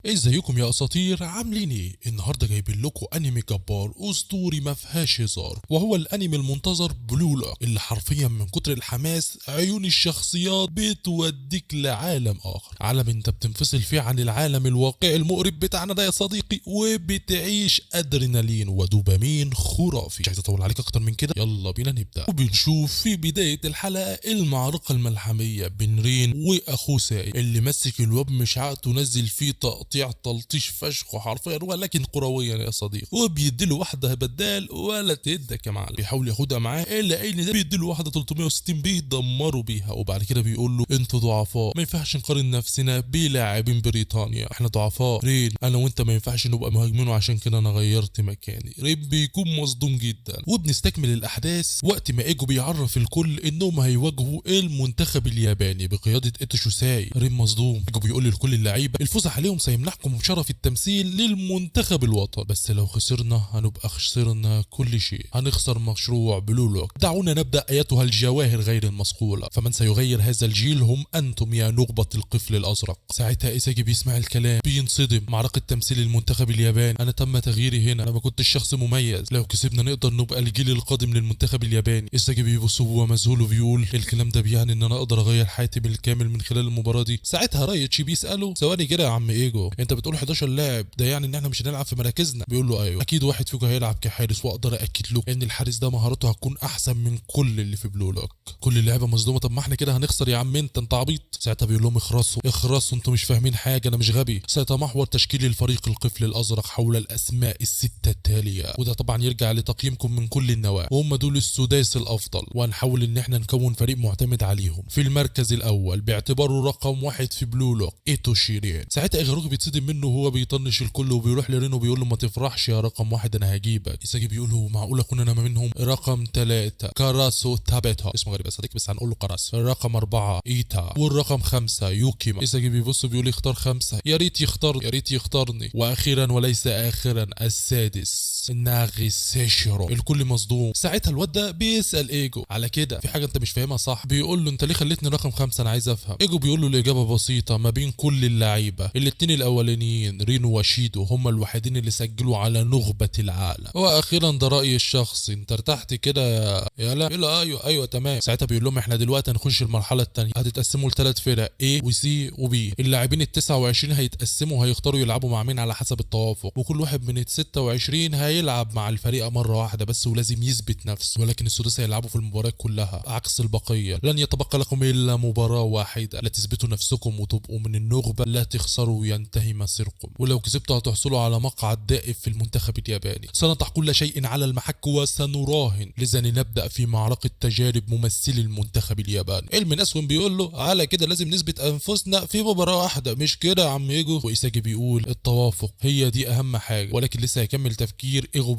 ازيكم يا اساطير؟ عاملين ايه؟ النهارده جايبين لكم انمي جبار اسطوري ما فيهاش هزار، وهو الانمي المنتظر بلو لوك، اللي حرفيا من كتر الحماس عيون الشخصيات بتوديك لعالم اخر، عالم انت بتنفصل فيه عن العالم الواقعي المقرب بتاعنا ده يا صديقي، وبتعيش ادرينالين ودوبامين خرافي. مش عايز اطول عليك اكتر من كده، يلا بينا نبدا. وبنشوف في بدايه الحلقه المعركه الملحميه بين رين واخوه ساي، اللي مسك الواد مش عقده نزل فيه تقطيع تلطيش فشخ حرفيا، ولكن كرويا يا صديقي، وبيديله واحده بدال ولا تدك يا معلم، بيحاول ياخدها معاه الا ان ده بيديله واحده 360 بيدمره بيها، وبعد كده بيقول له انتوا ضعفاء، ما ينفعش نقارن نفسنا بلاعبين بريطانيا، احنا ضعفاء رين، انا وانت ما ينفعش نبقى مهاجمين، وعشان كده انا غيرت مكاني. رين بيكون مصدوم جدا، وبنستكمل الاحداث وقت ما ايجو بيعرف الكل انهم هيواجهوا المنتخب الياباني بقياده ايتوشو ساي. رين مصدوم، ايجو بيقول لكل اللعيبه الفوز عليهم سيمنحكم بشرف التمثيل للمنتخب الوطني، بس لو خسرنا هنبقى خسرنا كل شيء، هنخسر مشروع بلو لوك. دعونا نبدا ايتها الجواهر غير المصقوله، فمن سيغير هذا الجيل هم انتم يا نخبه القفل الازرق. ساعتها ايساجي بيسمع الكلام بينصدم، معركه تمثيل المنتخب الياباني، انا تم تغييري هنا، انا ما كنتش شخص مميز، لو كسبنا نقدر نبقى الجيل القادم للمنتخب الياباني. ايساجي بيبص وهو مذهول وبيقول الكلام ده بيعني ان انا اقدر اغير حياتي بالكامل من خلال المباراه دي. ساعتها رايتشي بيساله ثواني كده يا عم ايجو، انت بتقول 11 لاعب، ده يعني ان احنا مش هنلعب في مراكزنا؟ بيقول له ايوه، اكيد واحد فيكم هيلعب كحارس، واقدر ااكد له ان الحارس ده مهارته هتكون احسن من كل اللي في بلو لوك. كل اللعيبه مصدومه، طب ما احنا كده هنخسر يا عم، انت عبيط. ساعتها بيقول لهم اخرسوا اخرسوا، انتوا مش فاهمين حاجه، انا مش غبي. سيتمحور تشكيل الفريق القفل الازرق حول الاسماء السته التاليه، وده طبعا يرجع لتقييمكم من كل النواحي، وهم دول السداس الافضل، وهنحاول ان احنا نكون فريق معتمد عليهم. في المركز الاول باعتباره رقم واحد في بلو لوك ايتوشي رين. ساعتها ايغاروكي بيتصدم منه وهو بيطنش الكل، وبيروح لرين وبيقول له ما تفرحش يا رقم واحد، انا هجيبك. ايساجي بيقول له معقول اكون انا ما منهم؟ رقم ثلاثة كاراسو تابيتا، اسمه غريب يا صديقي بس هنقول له كاراسو. الرقم أربعة ايتا، والرقم خمسة يوكيما. ايساجي بيبص بيقول يختار خمسة، يا ريت يختار، يا ريت يختارني. واخيرا وليس اخرا السادس ناغي سيشيرو. الكل مصدوم. ساعتها الواد ده بيسال ايجو على كده في حاجه انت مش فاهمها صح، بيقول له انت ليه خليتني رقم خمسة، انا عايز افهم. ايجو بيقول له الاجابه بسيطه، ما بين كل اللعيبه الاتنين الاولانيين رينو وشيدو هم الوحيدين اللي سجلوا على نخبه العالم. واخيرا ده رايي الشخصي، انت ارتحت كده يا لا؟ لا ايوه ايوه تمام. ساعتها بيقول لهم احنا دلوقتي هنخش المرحله الثانيه، هتتقسموا لثلاث فرق A وسي وبي. اللاعبين ال 29 هيتقسموا، هيختاروا يلعبوا مع مين على حسب التوافق، وكل واحد من ال 26 هيلعب مع الفريق مره واحده بس، ولازم يثبت نفسه. ولكن السداسيه هيلعبوا في المباريات كلها عكس البقيه، لن يتبقى لكم الا مباراه واحده، لا تثبتوا نفسكم وتبقوا من النخبه، لا تخسروا وينتهي مصيركم، ولو كسبتوا هتحصلوا على مقعد دائب في المنتخب الياباني. سنضع كل شيء على المحك وسنراهن، لذا نبدا في معركه تجارب ممثلي المنتخب الياباني. علم اسون بيقول له على كده لازم نثبت انفسنا في مباراه واحده، مش كده يا عم ايجو؟ وايساجي بيقول التوافق هي دي اهم حاجه، ولكن لسه هيكمل تفكير. ايجو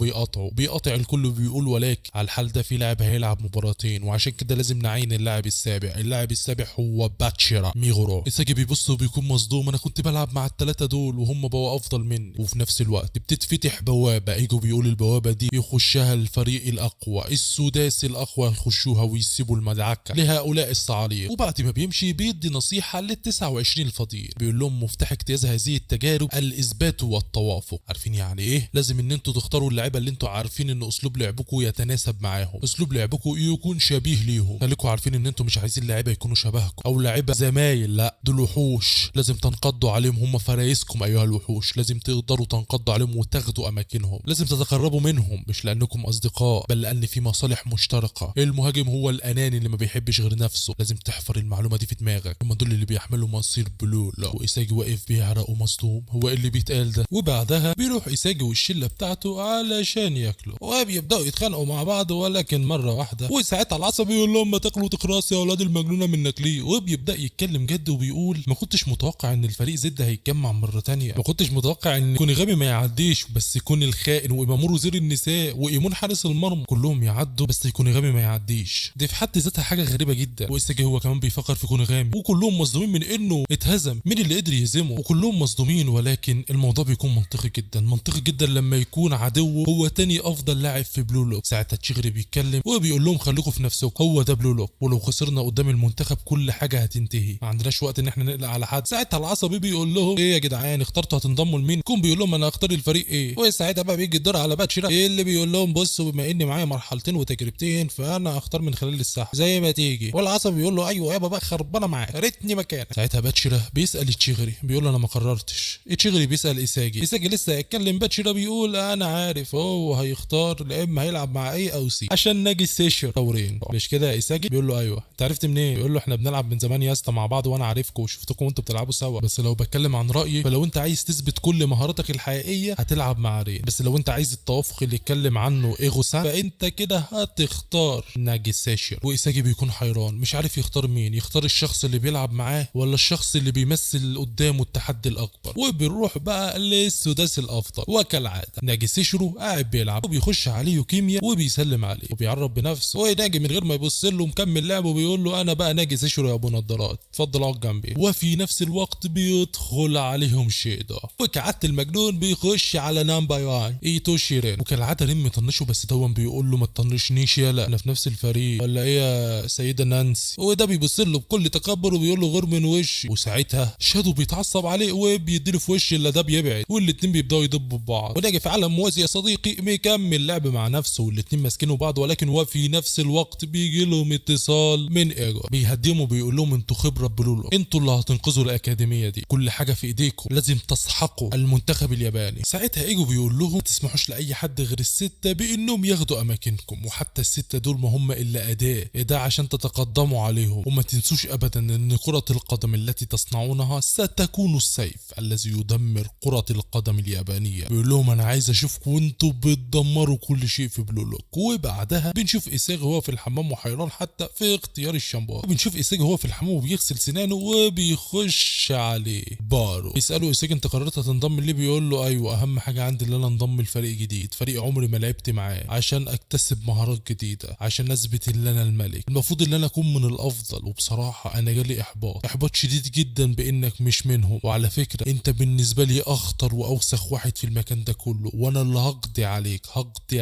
بيقاطع الكل، بيقول ولكن على الحال ده في لاعب هيلعب مباراتين، وعشان كده لازم نعين اللاعب السابع. اللاعب السابع هو باتشيرا ميغورو. ايساجي بيبص وبيكون مصدوم، انا كنت بلعب مع الثلاثه دول وهم بقوا افضل مني. وفي نفس الوقت بتتفتح بوابه، ايجو بيقول البوابه دي يخشها الفريق الاقوى، السداسي الاقوى يخشوها ويسيبوا المدعكه لهؤلاء الصعاليق. وبعد ما بيمشي بيدي نصيحه لل 29 الفاضيين، بيقول لهم مفتاح اجتياز هذه التجارب الاثبات والتوافق. عارفين يعني ايه؟ لازم ان انتوا تختاروا اللعيبه اللي انتوا عارفين ان اسلوب لعبكم يتناسب معاهم، اسلوب لعبكم يكون شبيه ليهم. خليكم عارفين ان انتوا مش عايزين لعيبه يكونوا شبهكم او لعيبه زمايل، لا دول وحوش، لازم تنقضوا عليهم، هم فرايسكم ايها الوحوش، لازم تقدروا تنقضوا عليهم وتاخدوا اماكنهم، لازم تتقربوا منهم مش لانكم اصدقاء بل لان في مصالح مشتركه. المهاجم هو الاناني اللي ما بيحبش غير نفسه، لازم تحفر المعلومه دي في دماغك، هم دول اللي بيحملوا مصير بلو. لو ايساجي واقف بيعرق ومصدوم، هو إيه اللي بيتقال ده؟ وبعدها بيروح ايساجي والشله بتاعته علشان ياكلوا، وبيبداوا يتخانقوا مع بعض، ولكن مره واحده وساعتها العصبي يقول لهم ما تاكلوا تخرس يا اولاد المجنونه منك ليه، وبيبدا يتكلم جد وبيقول ما كنتش متوقع ان الفريق زد هيتجمع مره تانية، ما كنتش متوقع ان كونيغامي ما يعديش بس يكون الخائن وامامورو وزير النساء وايمون حارس المرمى كلهم يعدوا بس كونيغامي ما يعديش. دي في حد ذاتها حاجه غريبه جدا. وايساجي هو كمان بيفكر في كونيغامي، وكلهم مصدومين من انه اتهزم، مين اللي قدر يهزمه؟ وكلهم مصدومين. ولكن الموضوع بيكون منطقي جدا، منطقي جدا لما يكون عدوه هو تاني افضل لاعب في بلو لوك. ساعتها تشيغري بيتكلم وبيقول لهم خليكم في نفسكم، هو ده بلو لوك، ولو خسرنا قدام المنتخب كل حاجه هتنتهي، ما عندناش وقت ان احنا نقلق على حد. ساعتها العصبي بيقول لهم ايه يا جدعان اخترتوا هتنضموا لمين؟ كون بيقول لهم انا هختار الفريق ايه، وساعتها بقى بيجي الدور على باتشيرا اللي بيقول لهم بصوا بما اني معايا مرحلتين وتجربتين فانا هختار من خلال السحب زي ما تيجي. والعصب بيقول له ايوه يابا بقى خربانه معاك ريتني مكانك. ساعتها باتشيرا بيسال تشيغري بيقول له انا ما قررتش. تشيغري بيسال ايساجي لسه هيتكلم. باتشيرا بيقول انا عارف هو هيختار لا اما هيلعب مع اي او سي عشان ناجي سيشر ثورين مش كده. ايساجي بيقول له ايوه انت عرفت منين؟ بيقول له احنا بنلعب من زمان يا اسطى مع بعض وانا عارفكم وشفتكم وانتوا بتلعبوا سوا، بس لو بتكلم عن رايي فلو انت عايز تثبت كل مهاراتك الحقيقيه هتلعب مع رين، بس لو انت عايز التوافق اللي اتكلم عنه ايغو سان فانت كده هتختار ناجي سيشر. وايساجي بيكون حيران مش عارف يختار مين، يختار الشخص اللي بيلعب معاه ولا الشخص اللي بيمثل قدامه التحدي الاكبر. وبنروح بقى للسداس الافضل وكالعاده ناجي سيشرو قاعد بيلعب وبيخش عليه يوكيميا وبيسلم عليه وبيعرف بنفسه وناجي من غير ما يبص له مكمل لعبه وبيقول له انا بقى ناجي سيشرو يا ابو نضارات اتفضل اقعد جنبي. وفي نفس الوقت بيدخل عليهم شيدا وكعادة المجنون بيخش على نمبر 1 ايتوشي رين وكالعاده رين مطنشه بس توان بيقول له ما تطنشنيش يالا انا في نفس الفريق ولا ايه يا سيده نانسي. وده بيبص له بكل تكبر وبيقول له غير من وشي. وساعتها شادو بيتعصب عليه وبيديله في وش اللي ده بيبعد والاتنين بيبداوا يدبوا ببعض. وناجي في عالم موازي يا صديقي مكمل لعب مع نفسه والاتنين ماسكينه بعض، ولكن وفي نفس الوقت بيجي لهم اتصال من ايجو بيهديهم وبيقول لهم انتوا خبره بلولو انتوا اللي هتنقذوا الاكاديميه دي كل حاجه في ايديكم لازم تسحقوا المنتخب الياباني. ساعتها ايجو بيقول لهم ما تسمحوش لاي حد غير السته بانهم ياخدوا اماكنكم وحتى السته دول ما هم الا اداه عشان تتقدموا عليهم وما تنسوش ابدا ان كره القدم التي تصنعونها ستكون السيف الذي يدمر كره القدم اليابانيه. بيقول لهم انا عايز اشوفكم وانتوا بتدمروا كل شيء في بلولوك. وبعدها بنشوف ايساغي هو في الحمام وحيران حتى في اختيار الشامبو. وبنشوف ايساغي هو في الحمام وبيغسل سنانه وبيخش عليه بارو بيساله ايساغي انت قررت تنضم ليه؟ بيقول له ايوه اهم حاجه عندي ان انا انضم لفريق جديد فريق عمري ما لعبت معاه عشان اكتسب مهارات جديده عشان اثبت ان انا الملك المفروض ان انا اكون من الافضل. وبصراحه انا جالي احباط شديد جدا بانك مش منهم وعلى فكره انت بالنسبه لي اخطر واوسخ واحد في المكان ده كله وانا اللي هقضي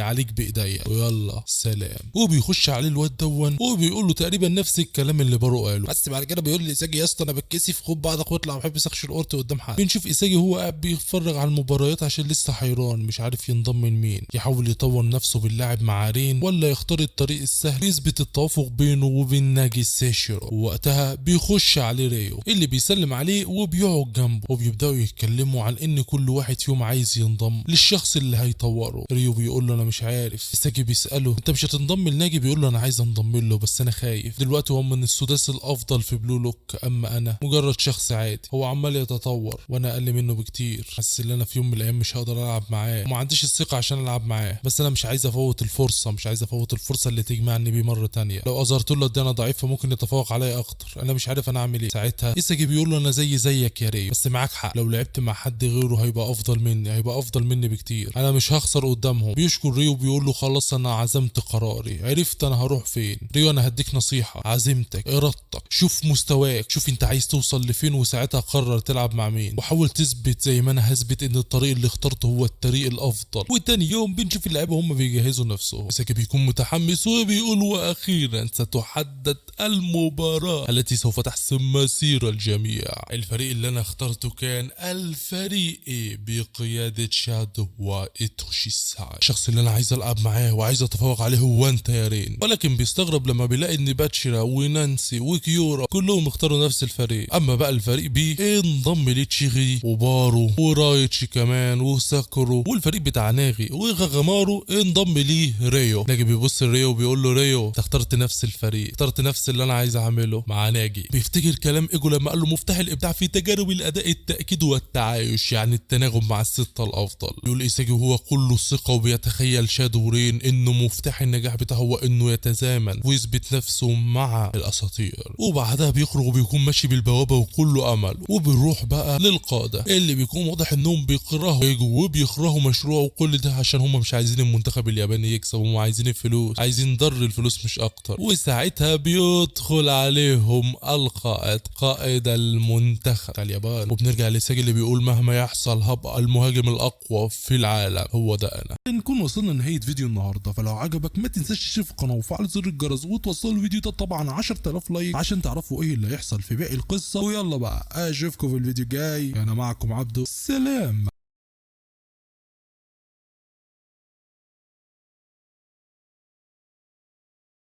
عليك بايديا ويلا سلام. وبيخش عليه الواد دون وبيقول له تقريبا نفس الكلام اللي بارو قاله بس بعد كده بيقول لي ايساجي يا اسطى انا بتكسف خد بعضك واطلع ما بحبش اخش القرط قدام حد. بنشوف ايساجي هو قاعد بيتفرج على المباريات عشان لسه حيران مش عارف ينضم لمين، يحاول يطور نفسه باللعب مع رين ولا يختار الطريق السهل يثبت التوافق بينه وبين ناجي سيشيرو. ووقتها بيخش عليه ريو اللي بيسلم عليه وبيقعد جنبه وبيبداوا يتكلموا عن ان كل واحد فيهم عايز ينضم للشخص اللي هيطوره. ريو بيقول له انا مش عارف. ايساجي بيساله انت مش هتنضم لناجي؟ بيقول له انا عايز انضم له بس انا خايف دلوقتي هو من السداس الافضل في بلو لوك اما انا مجرد شخص عادي هو عمال يتطور وانا اقل منه بكتير. حاسس ان انا في يوم من الايام مش هقدر العب معاه وما عنديش الثقه عشان العب معاه بس انا مش عايز افوت الفرصه اللي تجمعني بيه مره تانية. لو اظهرت له قد انا ضعيف فممكن يتفوق عليا اكتر انا مش عارف انا اعمل ايه. ساعتها ايساجي بيقول له انا زيك يا ريو بس معاك حق لو لعبت مع حد غيره هيبقى افضل مني بكتير انا مش هخسر قدامهم. بيشكر ريو بيقول له خلاص انا عزمت قراري عرفت انا هروح فين. ريو انا هديك نصيحه عزيمتك ارادتك شوف مستواك شوف انت عايز توصل لفين وساعتها قرر تلعب مع مين وحاول تثبت زي ما انا هثبت ان الطريق اللي اخترته هو الطريق الافضل. وتاني يوم بنشوف اللعيبه هم بيجهزوا نفسهم ايساجي بيكون متحمس وبيقول واخيرا ستحدد المباراه التي سوف تحسم مسير الجميع. الفريق اللي انا اخترته كان الفريق بقياده شادو وايتوشي ساي. الشخص اللي انا عايز العب معاه وعايز اتفوق عليه هو انت يا رين، ولكن بيستغرب لما بيلاقي ان باتشيرا ونانسي وكيورا كلهم اختاروا نفس الفريق. اما بقى الفريق بي انضم لتشيغي وبارو ورايتشي كمان وساكورو والفريق بتاع ناغي وغاغامارو انضم ليه ريو. ناجي بيبص لريو وبيقول له ريو انت اخترت نفس الفريق اخترت نفس اللي انا عايز اعمله مع ناجي. بيفتكر كلام ايجو لما قال له مفتاح الابداع في تجارب الاداء التاكيد والتعايش يعني التناغم مع الستة الافضل. يقول ايساجي وهو كله ثقه وبيتخيل شادو ورين انه مفتاح النجاح بتاعه هو انه يتزامن ويثبت نفسه مع الاساطير. وبعدها بيخرج وبيكون ماشي بالبوابه وكله امل. وبنروح بقى للقاده اللي بيكون واضح انهم بيكرهوا ايجو وبيكرهوا مشروعه وكل ده عشان هم مش عايزين المنتخب الياباني يكسب هم عايزين الفلوس عايزين ضر الفلوس مش اكتر. وساعتها بيدخل عليهم قائد المنتخب بتاع اليابان وبنرجع لساجي اللي بيقول مهما يحصل هبقى المهاجم الاقوى في العالم هو ده انا. نكون وصلنا لنهايه فيديو النهارده فلو عجبك ما تنساش تشترك في القناه وفعل زر الجرس وتوصلوا الفيديو ده طبعا 10000 لايك عشان تعرفوا ايه اللي هيحصل في باقي القصه. ويلا بقى اشوفكم في الفيديو الجاي. الجاي. انا معكم عبدو، سلام.